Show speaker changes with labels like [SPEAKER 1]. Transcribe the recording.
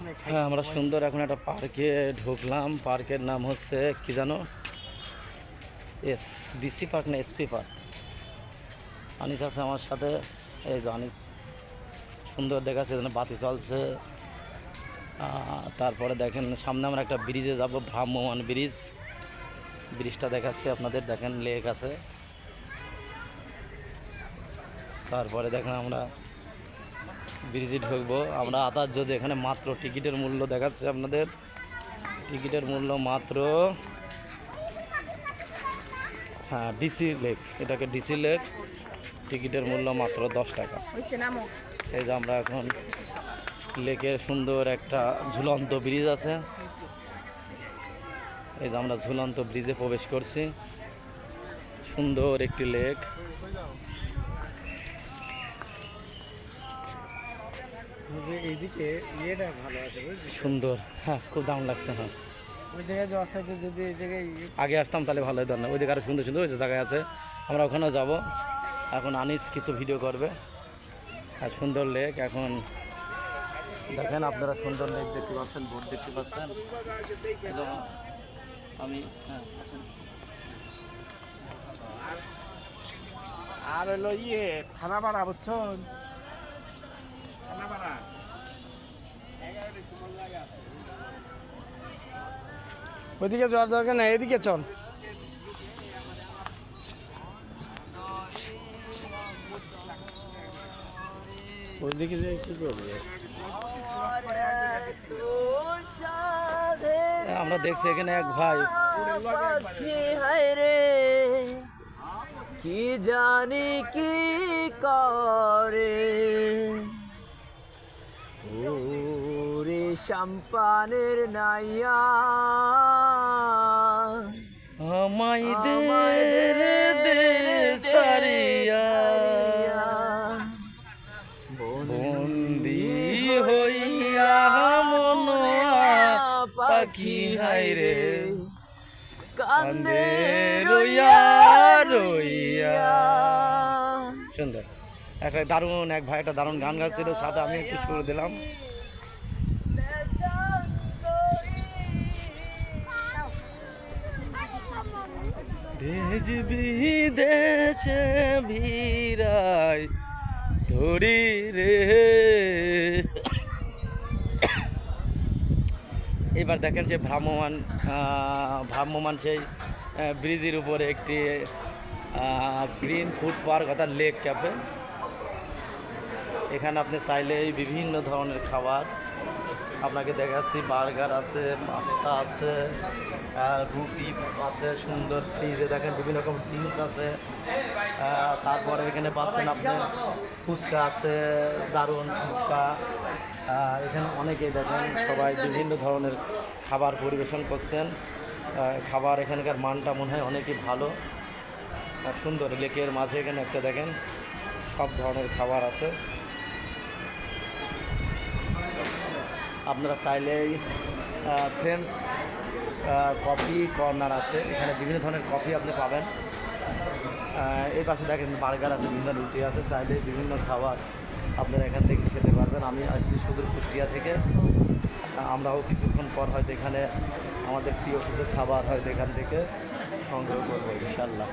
[SPEAKER 1] হ্যাঁ, আমরা সুন্দর এখন একটা পার্কে ঢুকলাম। পার্কের নাম হচ্ছে কি জানো, ডিসি পার্ক না এসপি পার্ক। আনিস আছে আমার সাথে, এই যে আনিস সুন্দর দেখাচ্ছে, এখানে বাতি চলছে। তারপরে দেখেন সামনে আমরা একটা ব্রিজে যাব, ভ্রাম্যমাণ ব্রিজ। ব্রিজটা দেখাচ্ছি আপনাদের, দেখেন লেক আছে। তারপরে দেখেন আমরা ব্রিজে ঢুকবো। আমরা যদি এখানে মাত্র টিকিটের মূল্য দেখাচ্ছে আপনাদের, টিকিটের মূল্য মাত্র, হ্যাঁ ডিসি লেক, এটাকে ডিসি লেক, টিকিটের মূল্য মাত্র 10 টাকা। এই যে আমরা এখন লেকের সুন্দর একটা ঝুলন্ত ব্রিজ আছে, এই যে আমরা ঝুলন্ত ব্রিজে প্রবেশ করছি। সুন্দর একটি লেক।
[SPEAKER 2] এইদিকে ইয়েটা ভালো আছে,
[SPEAKER 1] সুন্দর, হ্যাঁ খুব দাম লাগছে। হ্যাঁ,
[SPEAKER 2] ওই জায়গায় যাওয়ার সাথে যদি এই জায়গায়
[SPEAKER 1] আগে আসতাম তাহলে ভালো হতো না। ওই দিকে আরও সুন্দর সুন্দর ওই যে জায়গায় আছে, আমরা ওখানেও যাব। এখন আনিস কিছু ভিডিও করবে। আর সুন্দর লেক, এখন দেখেন আপনারা সুন্দর লেক দেখতে পাচ্ছেন, বোট দেখতে পাচ্ছেন। আমি
[SPEAKER 2] আর হলো থানা পাড়া, বুঝছেন? থানা পাড়া ওইদিকে যাওয়ার দরকার নাই, এদিকে চল। ওইদিকে যে কি করবে,
[SPEAKER 1] আমরা দেখছি এখানে এক ভাই,
[SPEAKER 3] রে কি জানি কি করে ওরে সম্পানের নাইয়া
[SPEAKER 1] আমায় দে সারিয়া বন্দি হইয়া মনোয়া পাখি হায়রে
[SPEAKER 3] কান্দে
[SPEAKER 1] রইয়া রইয়া। সুন্দর একটা দারুণ, এক ভাই একটা দারুণ গান গাচ্ছিল, সাথে আমি একটু সুর দিলাম। দেশ বিদেশে ভিড়াই ধরি রে। এবার দেখেন যে ভ্রাম্যমান সেই ব্রিজের উপরে একটি গ্রিন ফুড পার্ক অর্থাৎ লেক ক্যাফে। এখানে আপনি চাইলে বিভিন্ন ধরনের খাবার আপনাকে দেখাচ্ছি। বার্গার আছে, পাস্তা আছে, রুটি আছে, সুন্দর ফ্রিজে দেখেন বিভিন্ন রকম ড্রিঙ্কস আছে। তারপরে এখানে পাচ্ছেন আপনি ফুচকা আছে, দারুণ ফুচকা। এখানে অনেকেই দেখেন সবাই বিভিন্ন ধরনের খাবার পরিবেশন করছেন। খাবার এখানকার মানটা মনে হয় অনেকই ভালো আর সুন্দর। লেকের মাঝে এখানে একটা দেখেন সব ধরনের খাবার আছে। আপনারা চাইলেই ফ্রেন্ডস কফি কর্নার আছে, এখানে বিভিন্ন ধরনের কফি আপনি পাবেন। এই পাশে দেখেন বার্গার আছে, বিভিন্ন রুটি আছে, চাইলে বিভিন্ন খাবার আপনারা এখান থেকে খেতে পারবেন। আমি আসছি সুদূর কুষ্টিয়া থেকে, আমরাও কিছুক্ষণ পর হয়তো এখানে আমাদের প্রিয় কিছু খাবার হয়তো এখান থেকে সংগ্রহ করবো ইনশাল্লাহ।